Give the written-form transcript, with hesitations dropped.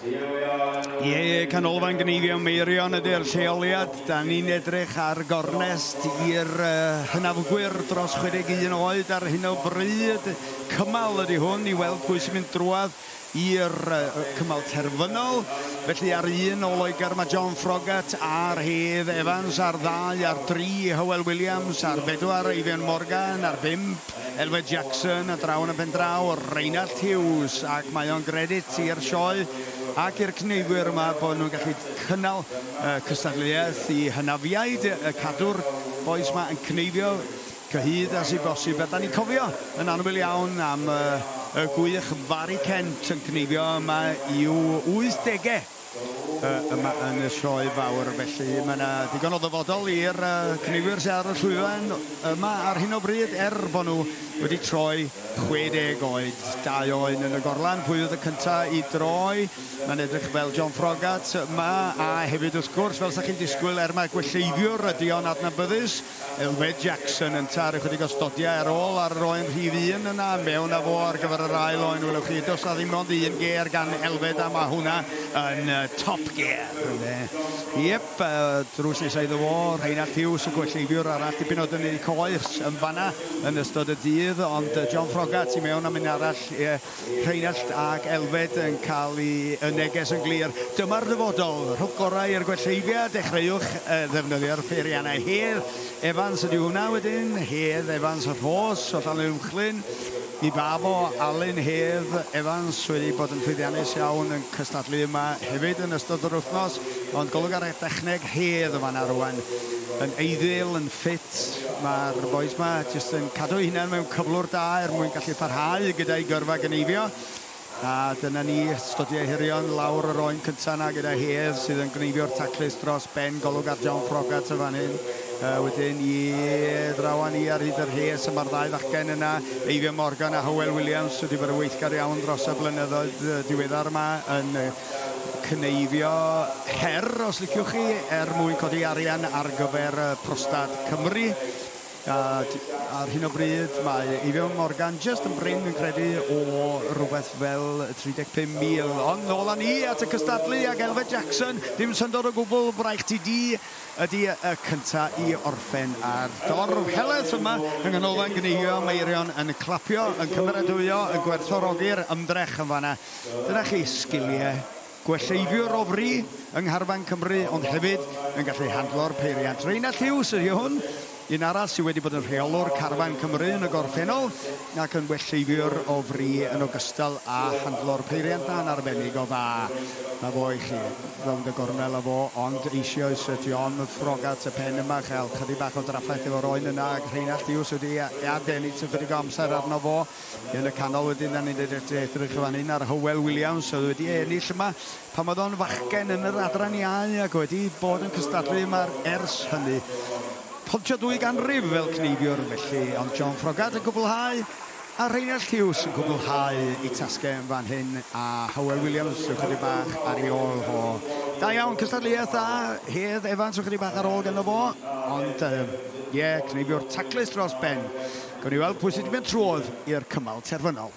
Ie, canolfan Cneifio Meirion ydy'r lleoliad. Da ni'n edrych ar gornest i'r hynafgwyr dros 61 oed ar hyn o bryd. Cymal ydy hwn i weld pwy sy'n mynd drwodd i'r cymal terfynol. Felly ar un o Loegr mae John Frogat a'r Hedd Evans, ar 2 ar 3 Hywel Williams, ar 4 Eifion Morgan, ar 5 Elfed Jackson, a draw yn y pen draw Rheinald Hughes, ac mae o'n gredit i'r sioe ac i'r cneifwyr yma bod nhw'n gallu cynnal cystadleuaeth i hynafiaid y cadw'r boes yma yn cneifio cyhyd as i bosib. A da ni'n cofio yn anwyl iawn am y gwych Fari Kent yn cneifio yma i'w 80au yma yn y sioe fawr, felly mae yna digon o ddyfodol i'r cneifwyr sydd ar y llwyfan yma ar hyn o bryd, bod nhw wedi troi 60 oed, 2 oed yn y gorlan. Pwy oedd y cyntaf i droi? Mae'n edrych fel John Frogat yma, a hefyd wrth gwrs, fel sy'ch chi'n disgwyl, mae gwelleifiwr ydi o'n adnabyddus, Elfed Jackson yn tar ychydig o stodiau ar ôl ar yr oen rhif 1 yna, mewn â fo ar gyfer yr ail oen. Welwch chi, dos na ddim ond 1 ger gan Elfed, a mae hwnna yn top gear. Iep, drws nesaf iddo fo, Rheinald Hughes y gwelleifiwr arall, dipyn o dynnu coes yn fanna yn ystod y dydd, ond John Frogat i mewn am un arall, Rheinald ac Elfed yn cael ei neges yn glir. Dyma'r dyfodol, rhwg gorau i'r gwelleifiad, dechreuwch ddefnyddio'r peiriannau. Hedd Evans ydy hwnna wedyn, Hedd Evans y rhos o Llanelwyn Uwchlyn, i babo Alun Hedd Evans wedi bod yn llwyddiannus iawn yn cystadlu yma hefyd yn ystod yr wythnos, ond golwg ar y dechneg Hedd yma na rwan yn eiddil, yn ffit. Mae'r boes yma jyst yn cadw hunain mewn cyflwr da mwyn gallu parhau gyda'i gyrfa Cneifio. A dyna ni stodiau hirion lawr yr oen cyntaf yna gyda Hedd sydd yn gneifio'r taclus dros ben, golwg ar John Frogat y fan hyn. Wedyn i drawan i ar hyd yr Hes, mae'r 2 fachgen yna, Eifion Morgan a Hywel Williams wedi bod yn weithgar iawn dros y blynyddoedd diweddar yma yn Cneifio her, os liciwch chi, mwyn codi arian ar gyfer Prostad Cymru. Ar hyn o bryd mae Eifion Morgan just yn bryn yn credu o rhywbeth fel 35,000. Ond nôl â ni at y cystadlu ag Elfed Jackson, dim syndod o gwbl, braich ti di ydy y cyntaf i orffen ar dorf heleth yma yng nghanolfan Cneifio Meirion yn clapio, yn cymeradwyo, yn gwerthfawrogi'r ymdrech yn fanna. Dyna chi sgiliau gwelleifiwr o fri yng Ngharfan Cymru, ond hefyd yn gallu handlo'r peiriant. Rheinald Hughes ydy hwn, un arall sydd wedi bod yn rheolwr Carfan Cymru yn y gorffennol ac yn welleifiwr o fri yn ogystal â handlo'r peiriant na'n arbennig o dda. Na fo i chi, rownd y gornel o fo, ond eisoes y John Frogat y pen yma, chael chydig bach o draffaeth efo'r oen yna, ac Rheinald Hughes wedi adenu sy'n chydig o amser arno fo. Yn y canol wedyn, da ni'n edrych fan hyn ar Hywel Williams, oedd wedi ennill yma pan oedd o'n fachgen yn yr adran iau ac wedi bod yn cystadlu yma ers hynny. Pontio 2 ganrif fel cneifiwr felly, ond John Frogat yn gwblhau a Rheinald Hughes yn gwblhau i tasgau yn fan hyn, a Hywel Williams yn chydig bach ar ei ôl ho. Da iawn, cystadleuaeth da, Hedd Evans yn chydig bach ar ôl gynno fo, ond cneifiwr taclus dros ben. Gawn ni weld pwy sydd wedi mynd trwodd i'r cymal terfynol.